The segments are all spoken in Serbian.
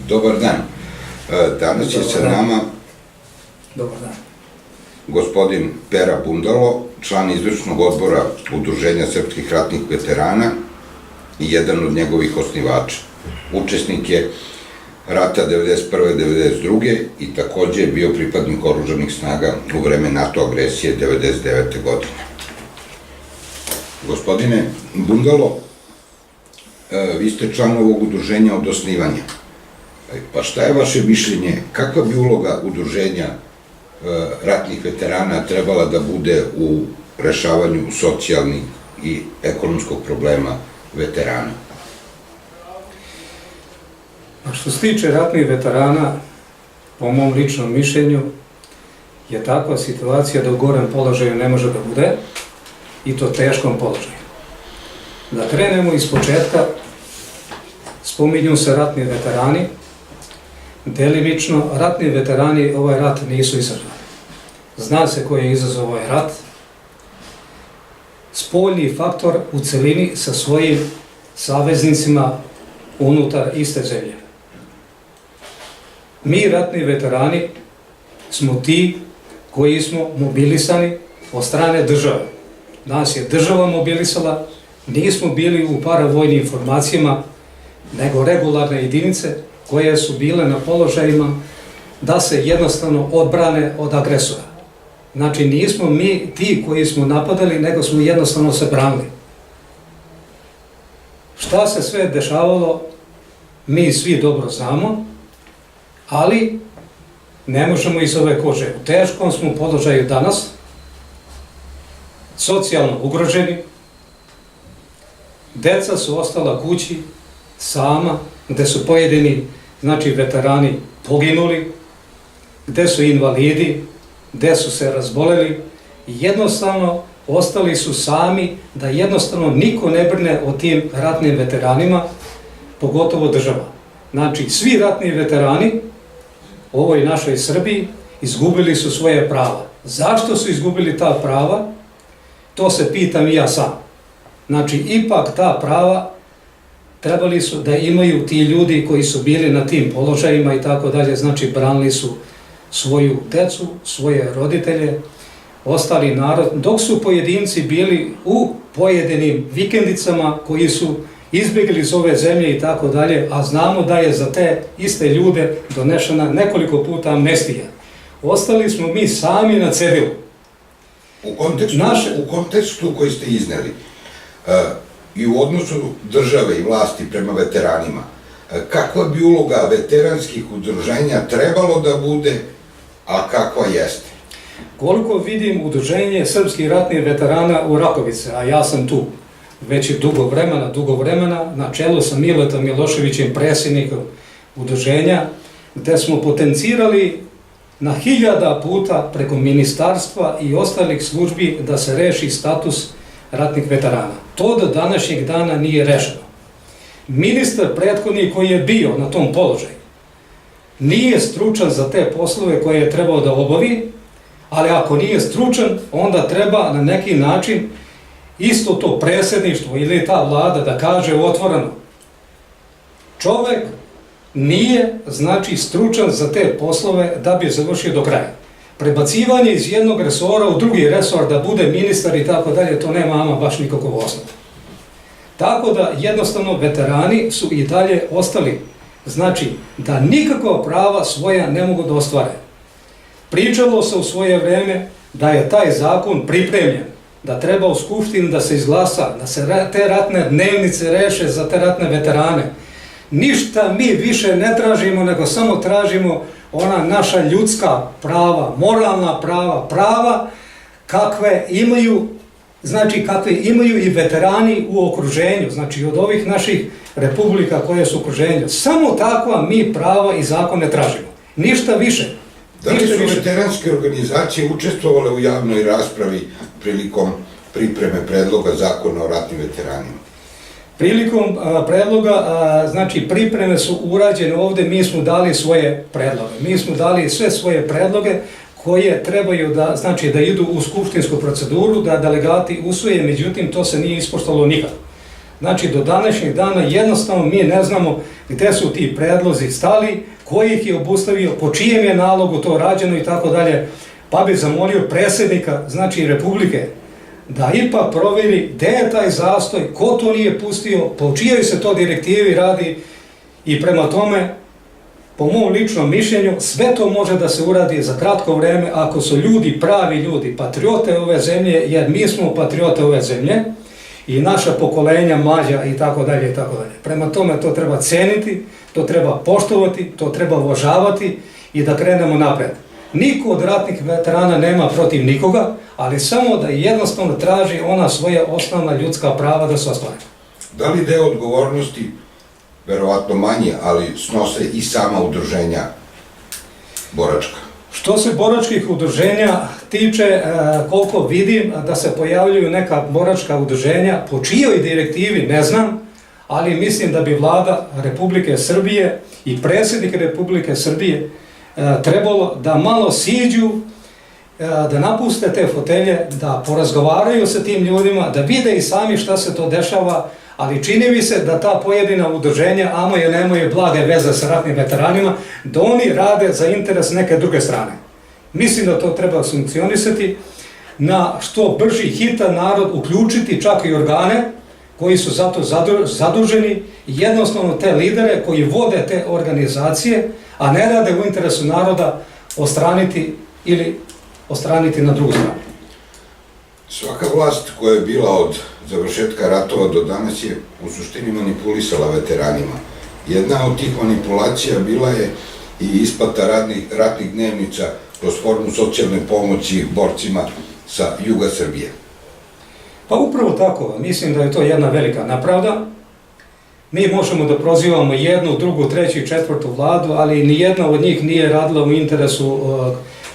Dobar dan. Danas je sa nama gospodin Pera Bundalo, član izvršnog odbora Udruženja srpskih ratnih veterana i jedan od njegovih osnivača. Učesnik je rata 1991-1992. i takođe je bio pripadnik oružanih snaga u vreme NATO agresije 1999. godine. Gospodine Bundalo, vi ste član ovog udruženja od osnivanja. Pa šta je vaše mišljenje, kakva bi uloga udruženja ratnih veterana trebala da bude u rešavanju socijalnih i ekonomskog problema veterana? Što se tiče ratnih veterana, po mom ličnom mišljenju, je takva situacija da u gorem položaju ne može da bude, i to teškom položaju. Da krenemo iz početka, spominju se ratni veterani, delimično ratni veterani ovaj rat nisu izazvali. Zna se ko je izazvao ovaj rat, spoljni faktor u celini sa svojim saveznicima unutar iste zemlje. Mi, ratni veterani, smo ti koji smo mobilisani od strane države. Nas je država mobilisala, nismo bili u paravojnim formacijama, nego regularne jedinice koje su bile na položajima da se jednostavno odbrane od agresora. Znači, nismo mi ti koji smo napadali, nego smo jednostavno se branili. Šta se sve dešavalo, mi svi dobro znamo, ali ne možemo iz ove kože. U teškom smo položaju danas, socijalno ugroženi, deca su ostala kući sama, gde su pojedini, znači, veterani poginuli, gde su invalidi, gde su se razboleli i jednostavno ostali su sami, da jednostavno niko ne brine o tim ratnim veteranima, pogotovo država. Znači, svi ratni veterani u ovoj našoj Srbiji izgubili su svoje prava. Zašto su izgubili ta prava? To se pitam i ja sam. Znači, ipak ta prava trebali su da imaju ti ljudi koji su bili na tim položajima i tako dalje, znači branili su svoju decu, svoje roditelje, ostali narod, dok su pojedinci bili u pojedinim vikendicama koji su izbjegli iz ove zemlje i tako dalje, a znamo da je za te iste ljude donešena nekoliko puta amnestija. Ostali smo mi sami na cedilu. U kontekstu koji ste izneli, i u odnosu države i vlasti prema veteranima, kakva bi uloga veteranskih udruženja trebalo da bude, a kakva jeste? Koliko vidim, udruženje srpskih ratnih veterana u Rakovice, a ja sam tu već dugo vremena, na čelu sa Miletom Miloševićem, predsjednikom udruženja, gde smo potencirali na 1000 puta preko ministarstva i ostalih službi da se reši status ratnih veterana. To do današnjeg dana nije rešeno. Ministar prethodni koji je bio na tom položaju nije stručan za te poslove koje je trebao da obavi, ali ako nije stručan, onda treba na neki način isto to predsjedništvo ili ta vlada da kaže otvoreno: čovek nije, znači, stručan za te poslove da bi završio do kraja. Prebacivanje iz jednog resora u drugi resor da bude ministar i tako dalje, to nema ama baš nikakvog osnova. Tako da jednostavno veterani su i dalje ostali, znači, da nikakva prava svoja ne mogu da ostvare. Pričalo se u svoje vreme da je taj zakon pripremljen, da treba u Skupštini da se izglasa, da se te ratne dnevnice reše za te ratne veterane. Ništa mi više ne tražimo, nego samo tražimo ona naša ljudska prava, moralna prava, prava kakve imaju, znači kakve imaju i veterani u okruženju, znači od ovih naših republika koje su u okruženju. Samo takva mi prava i zakone tražimo. Ništa više. Da li su veteranske organizacije učestvovale u javnoj raspravi prilikom pripreme predloga zakona o ratnim veteranima? Prilikom predloga, znači pripreme su urađene ovde, mi smo dali svoje predloge. Mi smo dali sve svoje predloge koje trebaju da, znači, da idu u skupštinsku proceduru, da delegati usvoje, međutim to se nije ispoštovalo nikad. Znači, do današnjeg dana jednostavno mi ne znamo gdje su ti predlozi stali, ko ih je obustavio, po čijem je nalogu to rađeno i tako dalje. Pa bi zamolio predsjednika, znači Republike, da ipak provjeri gdje je taj zastoj, ko to nije pustio, po čijoj se to direktivi radi i prema tome, po mom ličnom mišljenju, sve to može da se uradi za kratko vrijeme ako su ljudi, pravi ljudi, patriote ove zemlje, jer mi smo patriote ove zemlje i naša pokolenja mlađa i tako dalje i tako dalje. Prema tome to treba ceniti, to treba poštovati, to treba uvažavati i da krenemo napred. Niko od ratnih veterana nema protiv nikoga, ali samo da jednostavno traži ona svoja osnovna ljudska prava da se ostvare. Da li deo odgovornosti, verovatno manje, ali snose i sama udruženja boračka? Što se boračkih udruženja tiče, koliko vidim da se pojavljuju neka boračka udruženja, po čijoj direktivi ne znam, ali mislim da bi Vlada Republike Srbije i predsjednik Republike Srbije trebalo da malo siđu, da napuste te fotelje, da porazgovaraju sa tim ljudima, da vide i sami šta se to dešava, ali čini mi se da ta pojedina udruženja nemaju blage veze sa ratnim veteranima, da oni rade za interes neke druge strane. Mislim da to treba sankcionisati, na što brži hitan narod uključiti čak i organe koji su za to zaduženi i jednostavno te lidere koji vode te organizacije, a ne rade u interesu naroda, odstraniti ili odstraniti na drugu stranu. Svaka vlast koja je bila od završetka ratova do danas je u suštini manipulisala veteranima. Jedna od tih manipulacija bila je i isplata ratnih dnevnica kroz formu socijalne pomoći borcima sa juga Srbije. Pa upravo tako, mislim da je to jedna velika nepravda. Mi možemo da prozivamo jednu, drugu, treću i četvrtu vladu, ali nijedna od njih nije radila u interesu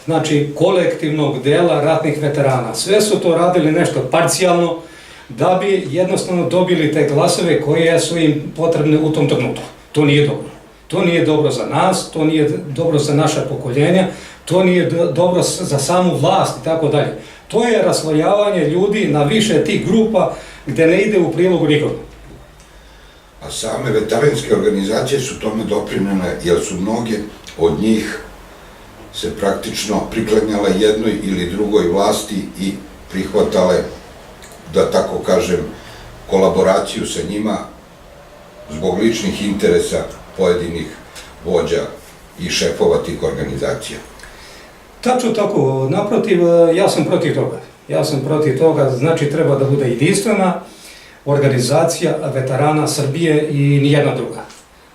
znači kolektivnog dela ratnih veterana. Sve su to radili nešto parcijalno da bi jednostavno dobili te glasove koje su im potrebne u tom trenutku. To nije dobro. To nije dobro za nas, to nije dobro za naša pokoljenja, to nije dobro za samu vlast i tako dalje. To je raslojavanje ljudi na više tih grupa gdje ne ide u prilogu nikoga. A same veteranske organizacije su tome doprinjene, jer su mnoge od njih se praktično priklanjale jednoj ili drugoj vlasti i prihvatale, da tako kažem, kolaboraciju sa njima zbog ličnih interesa pojedinih vođa i šefova tih organizacija. Tačno tako, naprotiv, ja sam protiv toga. Ja sam protiv toga, znači treba da bude jedinstvena organizacija veterana Srbije i nijedna druga.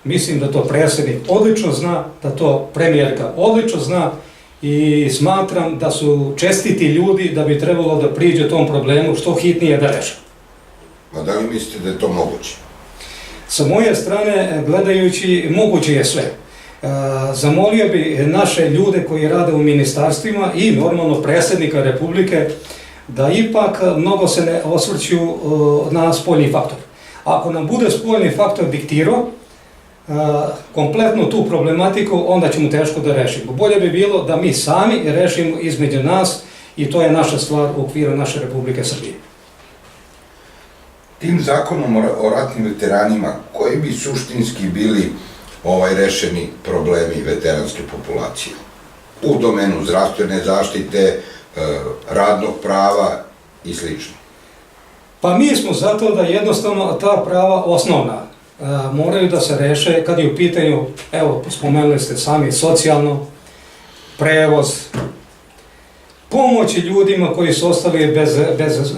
Mislim da to predsjednik odlično zna, da to premijerka odlično zna i smatram da su čestiti ljudi da bi trebalo da priđe tom problemu što hitnije da reše. A da li mislite da je to moguće? Sa moje strane, gledajući, moguće je sve. Zamolio bi naše ljude koji rade u ministarstvima i normalno predsjednika Republike da ipak mnogo se ne osvrću na spoljni faktor. Ako nam bude spoljni faktor diktirao kompletnu tu problematiku, onda ćemo teško da rešimo. Bolje bi bilo da mi sami rešimo između nas i to je naša stvar u okviru naše Republike Srbije. Tim zakonom o ratnim veteranima, koji bi suštinski bili rešeni problemi veteranske populacije? U domenu zdravstvene zaštite, radnog prava i sl. Pa mi smo zato da jednostavno ta prava osnovna moraju da se reše kad je u pitanju, evo spomenuli ste sami, socijalno, prevoz, pomoći ljudima koji su ostali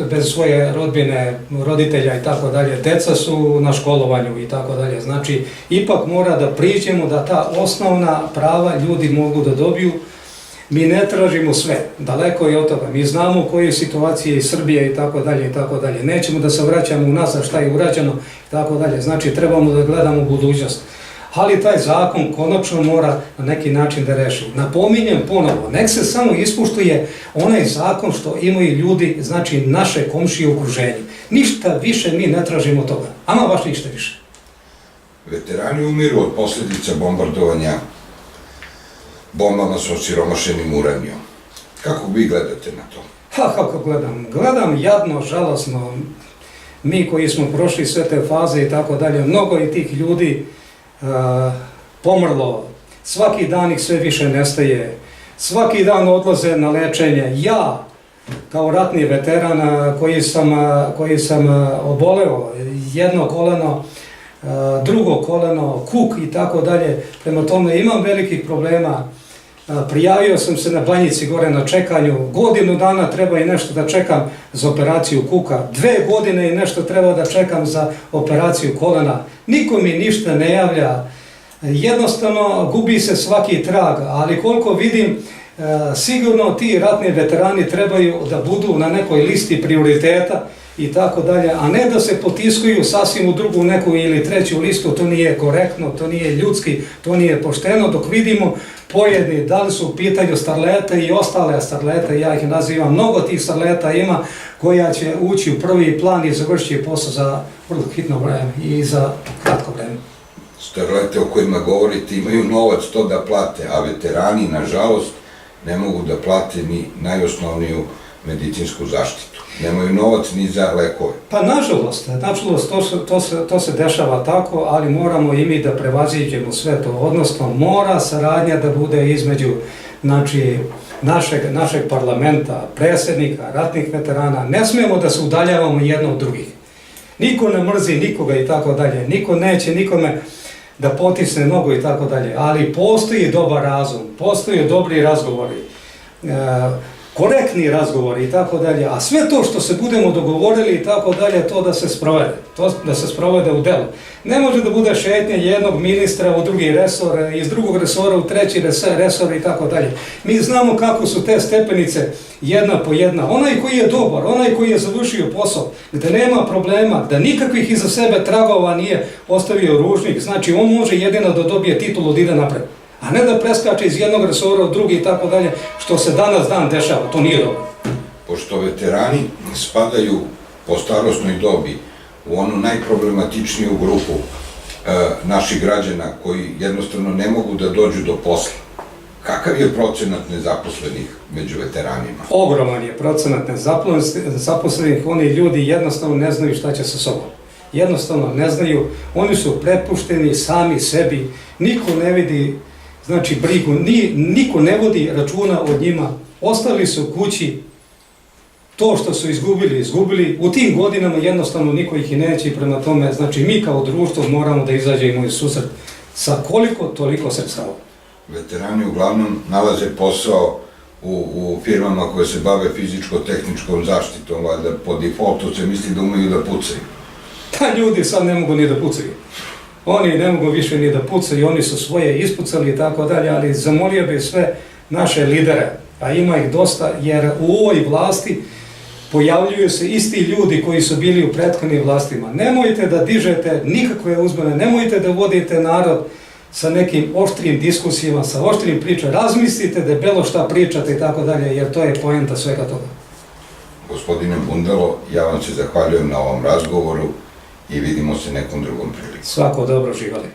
bez svoje rodbine, roditelja i tako dalje, deca su na školovanju i tako dalje. Znači, ipak mora da priđemo da ta osnovna prava ljudi mogu da dobiju. Mi ne tražimo sve, daleko je od toga. Mi znamo u kojoj situaciji je Srbija i tako dalje i tako dalje. Nećemo da se vraćamo unazad šta je urađeno i tako dalje. Znači, trebamo da gledamo u budućnost. Ali taj zakon konačno mora na neki način da reši. Napominjem ponovo, nek se samo ispuštuje onaj zakon što imaju ljudi, znači naše komšije u okruženju. Ništa više mi ne tražimo toga, ama baš ništa više. Veterani umiru od posljedica bombardovanja bombama sa osiromašenim uranijom. Kako vi gledate na to? Kako gledam? Gledam jadno, žalosno. mi koji smo prošli sve te faze i tako dalje, mnogo je tih ljudi pomrlo, svaki dan ih sve više nestaje, svaki dan odlaze na lečenje. Ja, kao ratni veteran koji sam oboleo, jedno koleno, drugo koleno, kuk i tako dalje, prema tome imam velikih problema. Prijavio sam se na Banjici gore na čekanju, godinu dana treba i nešto da čekam za operaciju kuka, 2 godine i nešto treba da čekam za operaciju kolena, niko mi ništa ne javlja, jednostavno gubi se svaki trag, ali koliko vidim, sigurno ti ratni veterani trebaju da budu na nekoj listi prioriteta i tako dalje, a ne da se potiskuju sasvim u drugu neku ili treću listu, to nije korektno, to nije ljudski, to nije pošteno, dok vidimo pojedini, da li su u pitanju starlete i ostale starlete, ja ih nazivam, mnogo tih starleta ima koja će ući u prvi plan i završiti posao za vrlo hitno vreme i za kratko vreme. Starlete o kojima govorite imaju novac to da plate, a veterani, nažalost, ne mogu da plate ni najosnovniju medicinsku zaštitu. Nemaju novac ni za lekove. Pa nažalost, to se dešava tako, ali moramo i mi da prevaziđemo sve to, odnosno mora saradnja da bude između našeg parlamenta, predsjednika, ratnih veterana, ne smijemo da se udaljavamo jedno od drugih. Niko ne mrzi nikoga i tako dalje, niko neće nikome da potisne nogu i tako dalje, ali postoji dobar razum, postoje dobri razgovori, korektni razgovori i tako dalje, a sve to što se budemo dogovorili i tako dalje, to da se sprovede u delu. Ne može da bude šetnje jednog ministra u drugi resor, iz drugog resora u treći resor i tako dalje. Mi znamo kako su te stepenice jedna po jedna. Onaj koji je dobar, onaj koji je završio posao, gde nema problema, da nikakvih iza sebe tragova nije ostavio ružnik, znači on može jedino da dobije titulu da ide napred, a ne da preskače iz jednog resora u drugi i tako dalje, što se danas dan dešava, to nije dobro. Pošto veterani spadaju po starosnoj dobi u onu najproblematičniju grupu naših građana koji jednostavno ne mogu da dođu do posla, kakav je procenat nezaposlenih među veteranima? Ogroman je procenat nezaposlenih, oni ljudi jednostavno ne znaju šta će sa sobom. Jednostavno ne znaju, oni su prepušteni sami sebi, niko ne vidi brigu, niko ne vodi računa o njima, ostali su kući, to što su izgubili, u tim godinama jednostavno niko ih i neće i prema tome, mi kao društvo moramo da izađemo iz susret sa koliko toliko sredstava. Veterani uglavnom nalaze posao u firmama koje se bave fizičko-tehničkom zaštitom, valjda po defaultu se misli da umeju da pucaju. Ta ljudi sad ne mogu ni da pucaju. Oni ne mogu više ni da pucaju, oni su svoje ispucali i tako dalje, ali zamolio bih sve naše lidere, a ima ih dosta, jer u ovoj vlasti pojavljuju se isti ljudi koji su bili u prethodnim vlastima. Nemojte da dižete nikakve uzbune, nemojte da vodite narod sa nekim oštrim diskusijama, sa oštrim pričama, razmislite debelo šta pričate i tako dalje, jer to je poenta svega toga. Gospodine Bundalo, ja vam se zahvaljujem na ovom razgovoru i vidimo se nekom drugom prilikom. Svako dobro, živali.